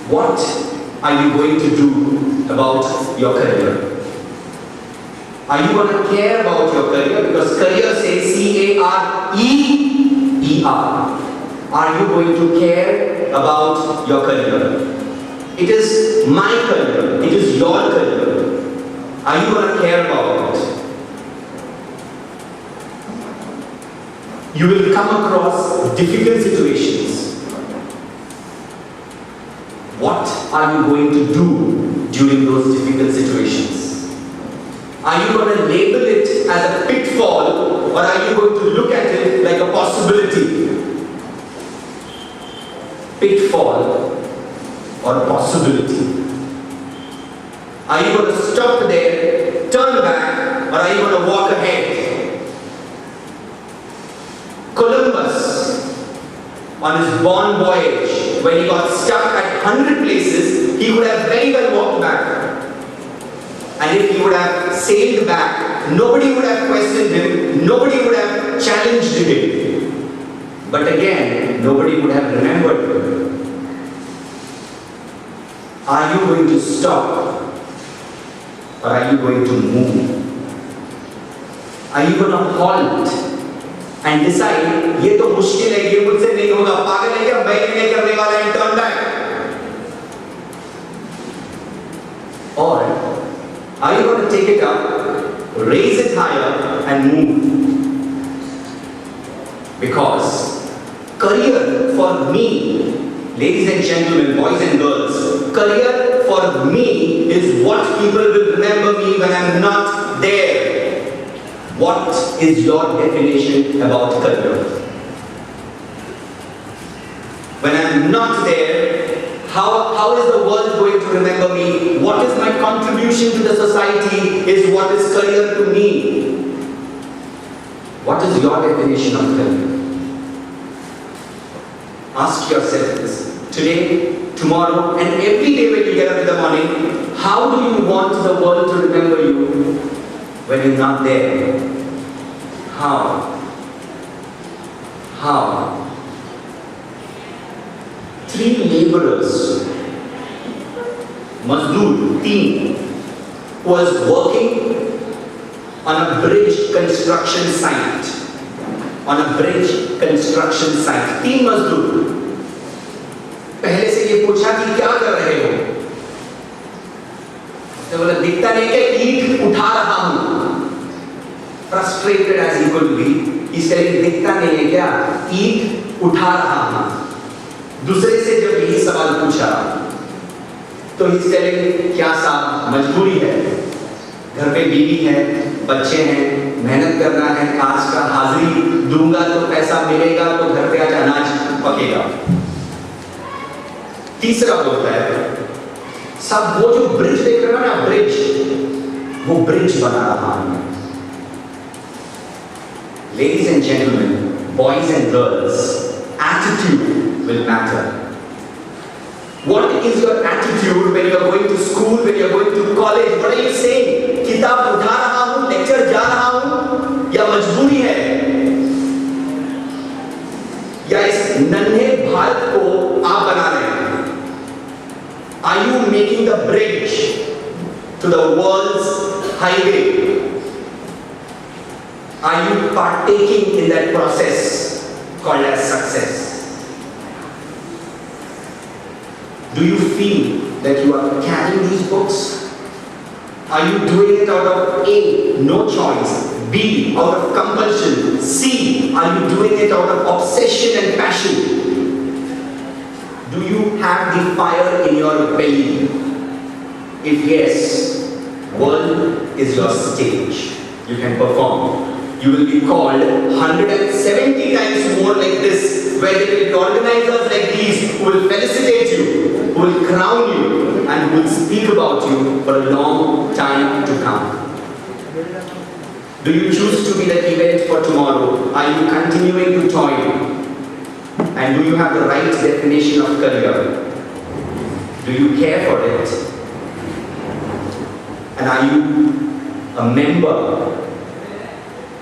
What are you going to do about your career? Are you going to care about your career? Because career says C-A-R-E-E-R. Are you going to care about your career? It is my career. It is your career. Are you going to care about it? You will come across difficult situations. What are you going to do during those difficult situations? Are you going to label it as a pitfall, or are you going to look at it like a possibility? Pitfall or possibility? Are you going to stop there, turn back, or are you going to walk ahead? Columbus, on his born voyage, when he got stuck at 100 places, he could have very well walked back. And if he would have sailed back, nobody would have questioned him, nobody would have challenged him. But again, nobody would have remembered him. Are you going to stop? Or are you going to move? Are you going to halt and decide, ये तो मुश्किल है, ये मुझसे नहीं होगा, पागल है क्या, मैं नहीं करने वाला, and turn back? Or are you going to take it up, raise it higher, and move? Because career for me, ladies and gentlemen, boys and girls, career for me is what people will remember me when I'm not there. What is your definition about career? When I'm not there, how is the world going to remember me? What is my contribution to the society is what is career to me. What is your definition of career? Ask yourself this today, tomorrow, and every day when you get up in the morning. How do you want the world to remember you when you're not there? How? Three laborers, Mazdoor, team, was working on a bridge construction site. तीन मजदूर. पहले से ये पूछा कि क्या कर रहे हो? तो बोला दिखता नहीं कि ईंट उठा रहा हूं. Frustrated as he could be, he said दिखता नहीं है क्या? ईंट उठा रहा हूं. दूसरे से जब यही सवाल पूछा तो he said क्या साहब मजबूरी है, घर पे बीवी है, बच्चे हैं, मेहनत करना है, आज का हाजिरी दूंगा तो पैसा मिलेगा, तो घर पे आज अनाज पकेगा. तीसरा बोलता है साहब वो जो ब्रिज देख रहे हो ना, ब्रिज, वो ब्रिज बना रहा हूं. Ladies and gentlemen, boys and girls, attitude will matter. What is your attitude when you are going to school, when you are going to college? What are you saying? किताब उठा रहा हूँ, lecture जा रहा हूँ, या मजबूरी है? या इस नन्हे भारत को आप बना रहे हैं? Are you making the bridge to the world's highway? Are you partaking in that process called as success? Do you feel that you are carrying these books? Are you doing it out of A, no choice, B, out of compulsion, C, are you doing it out of obsession and passion? Do you have the fire in your belly? If yes, world is your stage. You can perform. You will be called 170 times more like this, where there will be organizers like these who will felicitate you, who will crown you, and who will speak about you for a long time to come. Do you choose to be the event for tomorrow? Are you continuing to toil? And do you have the right definition of career? Do you care for it? And are you a member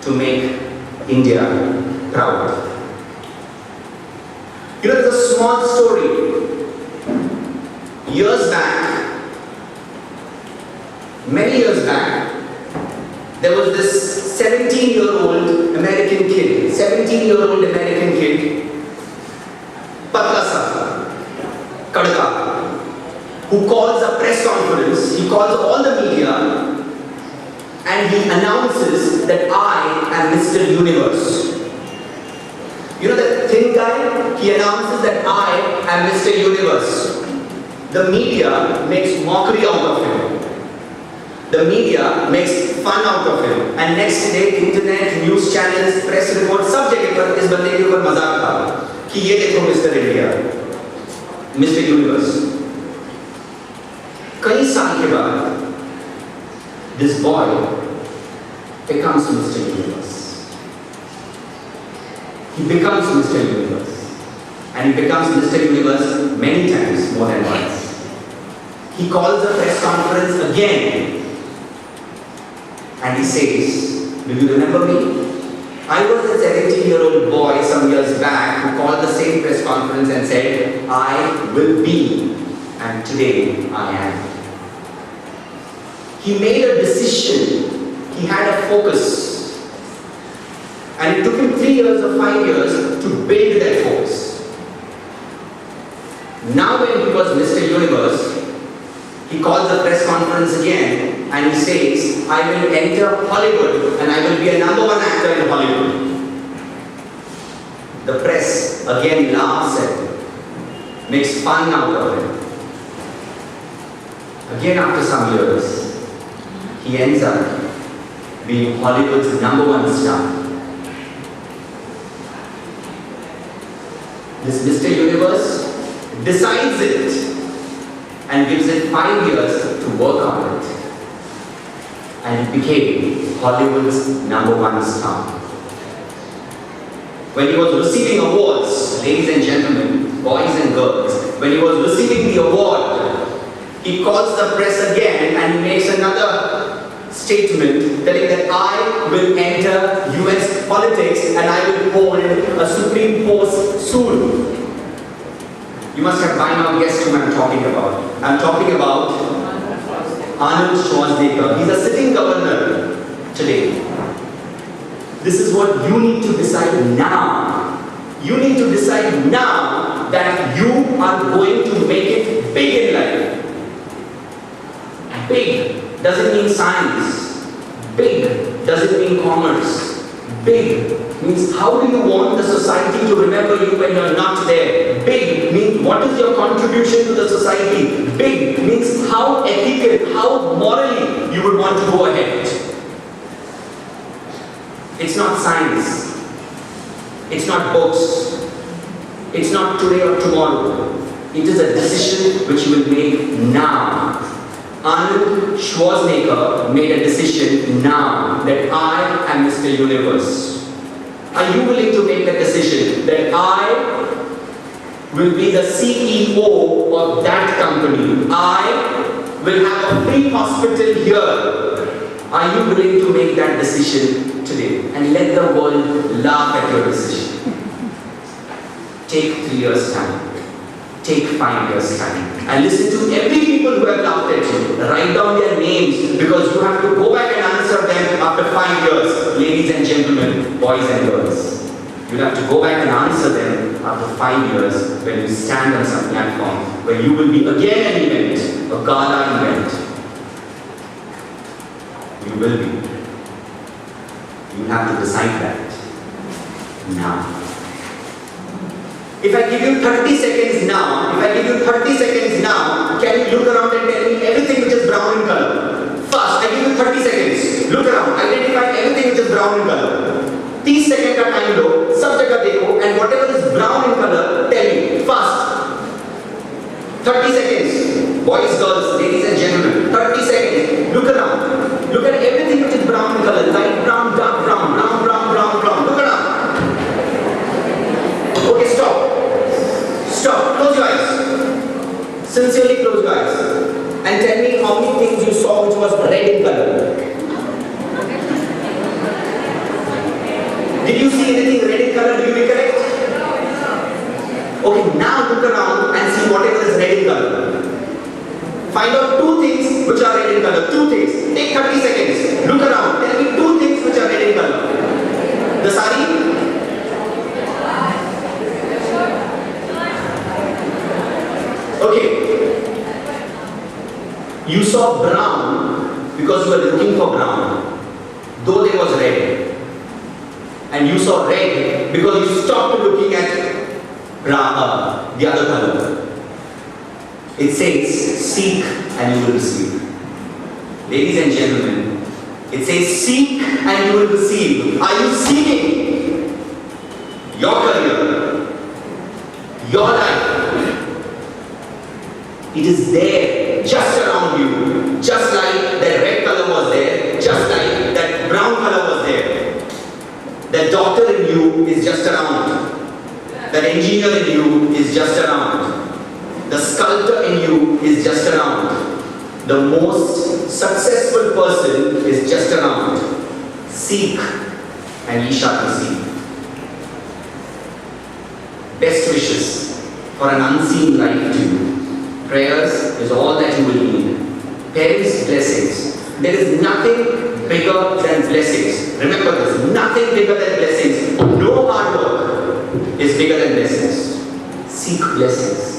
to make India proud? You know, there's a small story Years back, many years back, there was this 17-year-old American kid, Patla Sa, Kadka, who calls a press conference, he calls all the media, and he announces that I am Mr. Universe. You know that thin guy? He announces that I am Mr. Universe. The media makes mockery out of him. The media makes fun out of him. And next day, internet, news channels, press reports, सब जगह पर इस बंदे के ऊपर मजाक था कि ये देखो मिस्टर इंडिया, मिस्टर यूनिवर्स. कई साल के बाद this boy becomes Mr. Universe. He becomes Mr. Universe. And he becomes Mr. Universe many times, more than once. He calls a press conference again. And he says, do you remember me? I was a 17-year-old boy some years back who called the same press conference and said, I will be. And today I am. He made a decision. He had a focus. And it took him 3 years or 5 years to build that focus. Now when he was Mr. Universe, he calls a press conference again and he says, I will enter Hollywood and I will be a #1 actor in Hollywood. The press again laughs at him, makes fun out of him. Again after some years, he ends up being Hollywood's #1 star. This Mr. Universe decides it and gives it 5 years to work on it. And it became Hollywood's #1 star. When he was receiving awards, ladies and gentlemen, boys and girls, when he was receiving the award, he calls the press again and he makes another statement telling that I will enter US politics and I will hold a supreme post soon. You must have by now guessed whom I'm talking about. I'm talking about Arnold Schwarzenegger. He's a sitting governor today. This is what you need to decide now. You need to decide now that you are going to make it big in life. Big doesn't mean science. Big doesn't mean commerce. Big means how do you want the society to remember you when you're not there? Big means what is your contribution to the society? Big means how ethical, how morally you would want to go ahead. It's not science. It's not books. It's not today or tomorrow. It is a decision which you will make now. Arnold Schwarzenegger made a decision now that I am Mr. Universe. Are you willing to make the decision that I will be the CEO of that company? I will have a free hospital here. Are you willing to make that decision today? And let the world laugh at your decision. Take 3 years' time. Take 5 years' time. And listen to every people who have laughed at you. Write down their names because you have to go back and answer them after 5 years. Ladies and gentlemen, boys and girls. You'll have to go back and answer them after 5 years when you stand on some platform where you will be again an event, a gala event. You will be. You have to decide that now. If I give you 30 seconds now, can you look around and tell me everything which is brown in color? First, I give you 30 seconds. Look around, identify everything which is brown in color. 30 seconds का time लो, सब जगह देखो, and whatever is brown in color, tell me. Fast. 30 seconds. Boys, girls, ladies and gentlemen, 30 seconds. Look around. Look at everything which is brown in color. Light brown, dark brown, brown, brown, brown, brown. Look around. Okay, stop. Stop. Close your eyes. Sincerely close your eyes. And tell me how many things you saw which was red in color. Did you see anything red in color? Do you recollect? Okay, now look around and see whatever is red in color. in color? Two things. Take 30 seconds. Look around. Tell me two things which are red in color. The sari? Okay. You saw brown because you were looking for brown, though there was red. And you saw red because you stopped looking at brown, the other color. It says, seek and you will receive. Ladies and gentlemen, it says, seek and you will receive. Are you seeking your career, your life? It is there, just around you. Just like that red color was there, just like that brown color was there. That doctor in you is just around. That engineer in you is just around. The sculptor in you is just around. The most successful person is just around. Seek and ye shall receive. Best wishes for an unseen life to you. Prayers is all that you will need. Parents' blessings. There is nothing bigger than blessings. Remember this, nothing bigger than blessings. No hard work is bigger than blessings. Seek blessings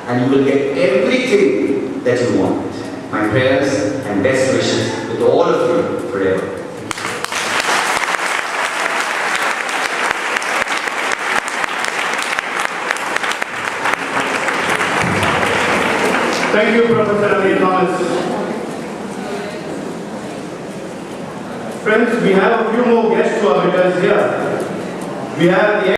and you will get everything that you want. My prayers and best wishes with all of you forever. Thank you, Professor Ali Thomas. Friends, we have a few more guests who are with us here. We have the